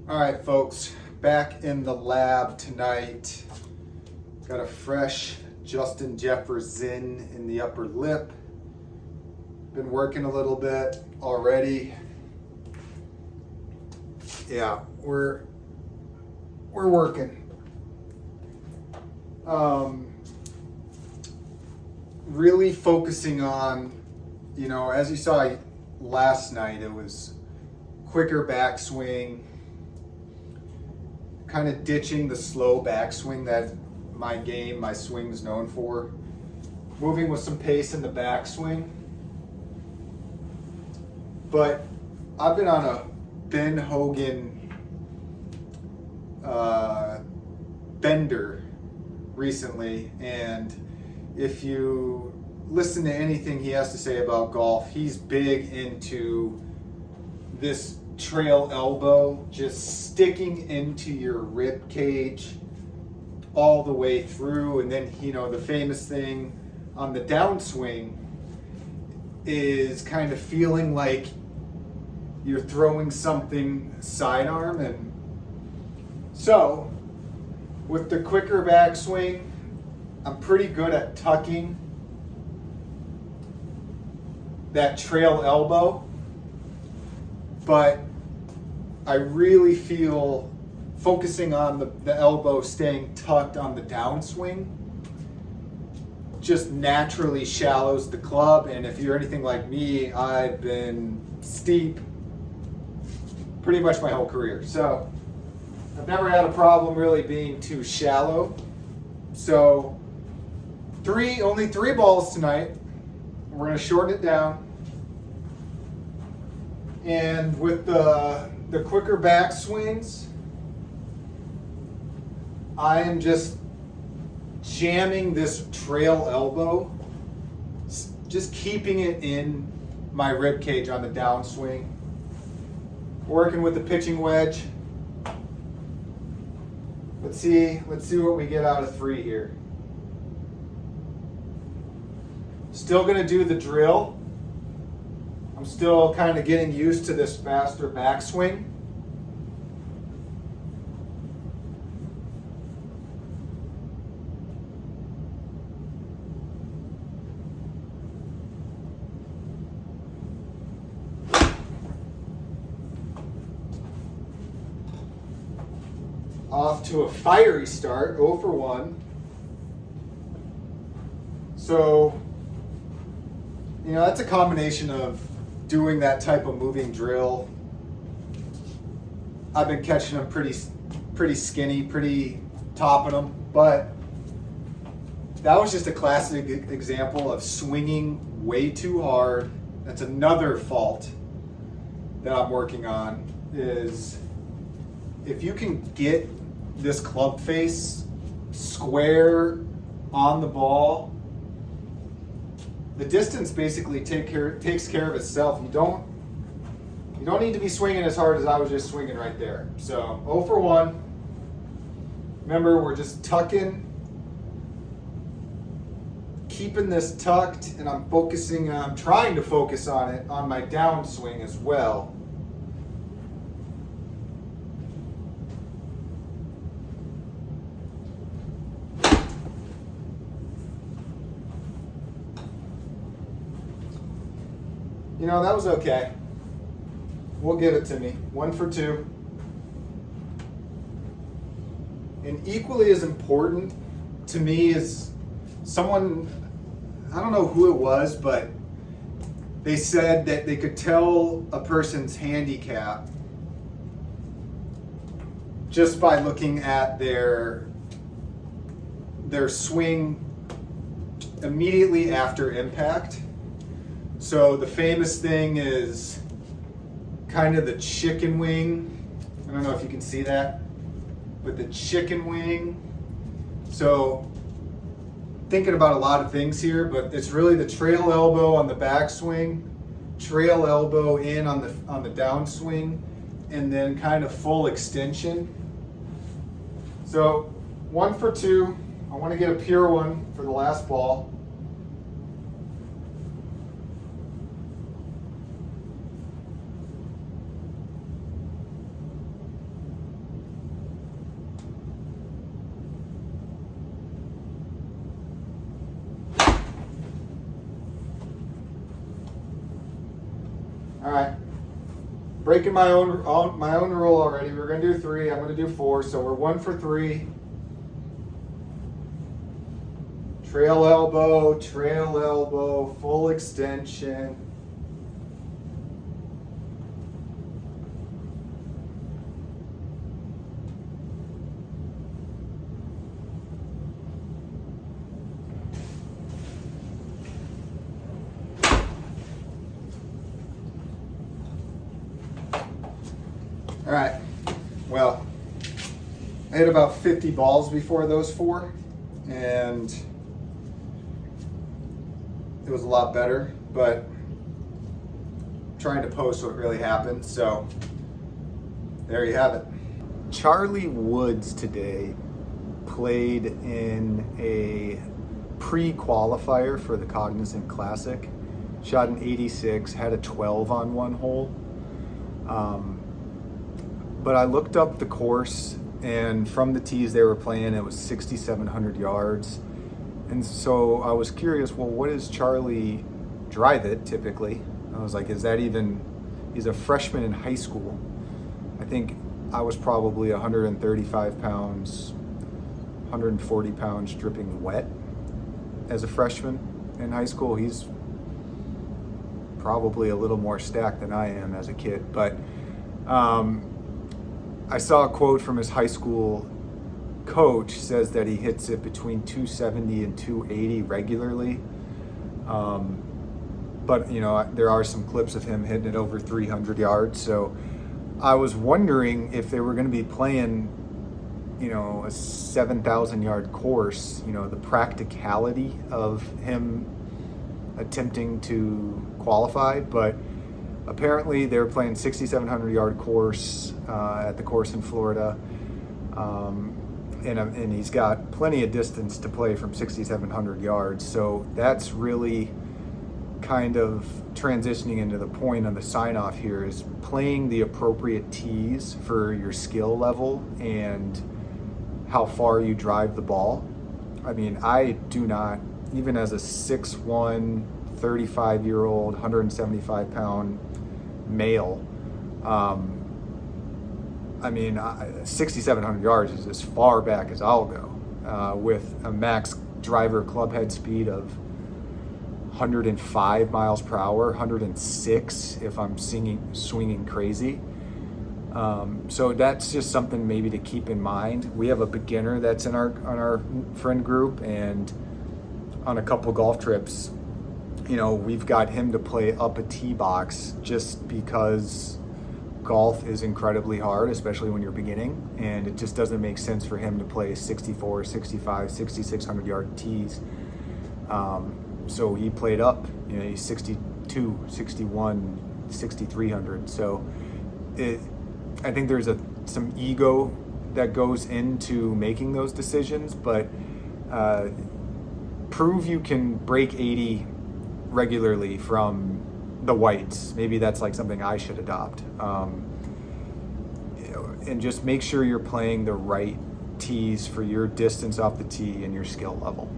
All right, folks, back in the lab tonight. Got a fresh Justin Jefferson in the upper lip. Been working a little bit already. Yeah, we're working. Really focusing on, as you saw last night, it was quicker backswing, kind of ditching the slow backswing that my swing is known for. Moving with some pace in the backswing. But I've been on a Ben Hogan bender recently, and if you listen to anything he has to say about golf, he's big into this trail elbow just sticking into your rib cage all the way through. And then, the famous thing on the downswing is kind of feeling like you're throwing something sidearm. And so with the quicker backswing, I'm pretty good at tucking that trail elbow, but I really feel focusing on the elbow staying tucked on the downswing just naturally shallows the club. And if you're anything like me, I've been steep pretty much my whole career. So I've never had a problem really being too shallow. So only three balls tonight. We're going to shorten it down. And with the quicker backswings, I am just jamming this trail elbow, just keeping it in my rib cage on the downswing. Working with the pitching wedge. Let's see what we get out of three here. Still gonna do the drill. I'm still kind of getting used to this faster backswing. Off to a fiery start, 0 for 1. So, that's a combination of doing that type of moving drill. I've been catching them pretty skinny, pretty topping them, but that was just a classic example of swinging way too hard. That's another fault that I'm working on, is if you can get this club face square on the ball, the distance basically takes care of itself. You don't need to be swinging as hard as I was just swinging right there. So 0 for 1. Remember, we're just tucking, keeping this tucked, and I'm trying to focus on it on my downswing as well. That was okay. We'll give it to me. 1 for 2. And equally as important to me is someone, I don't know who it was, but they said that they could tell a person's handicap just by looking at their swing immediately after impact. So the famous thing is kind of the chicken wing. I don't know if you can see that, but the chicken wing. So thinking about a lot of things here, but it's really the trail elbow on the backswing, trail elbow in on the downswing, and then kind of full extension. So 1 for 2. I want to get a pure one for the last ball. right. Breaking my own rule already. We're gonna do 3. I'm gonna do 4. So we're 1 for 3. Trail elbow, full extension. All right, well, I hit about 50 balls before those 4, and it was a lot better, but I'm trying to post what really happened, so there you have it. Charlie Woods today played in a pre-qualifier for the Cognizant Classic, shot an 86, had a 12 on one hole. But I looked up the course, and from the tees they were playing, it was 6,700 yards. And so I was curious, well, what does Charlie drive it typically? I was like, is that even, he's a freshman in high school. I think I was probably 135 pounds, 140 pounds dripping wet as a freshman in high school. He's probably a little more stacked than I am as a kid. But I saw a quote from his high school coach, says that he hits it between 270 and 280 regularly. But you know, there are some clips of him hitting it over 300 yards. So I was wondering if they were going to be playing, you know, a 7,000 yard course, you know, the practicality of him attempting to qualify. But apparently they were playing 6,700 yard course at the course in Florida. And he's got plenty of distance to play from 6,700 yards. So that's really kind of transitioning into the point of the sign off here, is playing the appropriate tees for your skill level and how far you drive the ball. I mean, I do not, even as a 6'1", 35-year-old, 175 pound male, I mean, 6,700 yards is as far back as I'll go, with a max driver club head speed of 105 miles per hour, 106 if I'm swinging crazy. So that's just something maybe to keep in mind. We have a beginner that's on our friend group, and on a couple golf trips, you know, we've got him to play up a tee box just because golf is incredibly hard, especially when you're beginning, and it just doesn't make sense for him to play 64, 65, 6,600 yard tees. So he played up, you know, he's 62, 61, 6,300. So I think there's some ego that goes into making those decisions, but prove you can break 80 regularly from the whites. Maybe that's like something I should adopt. You know, and just make sure you're playing the right tees for your distance off the tee and your skill level.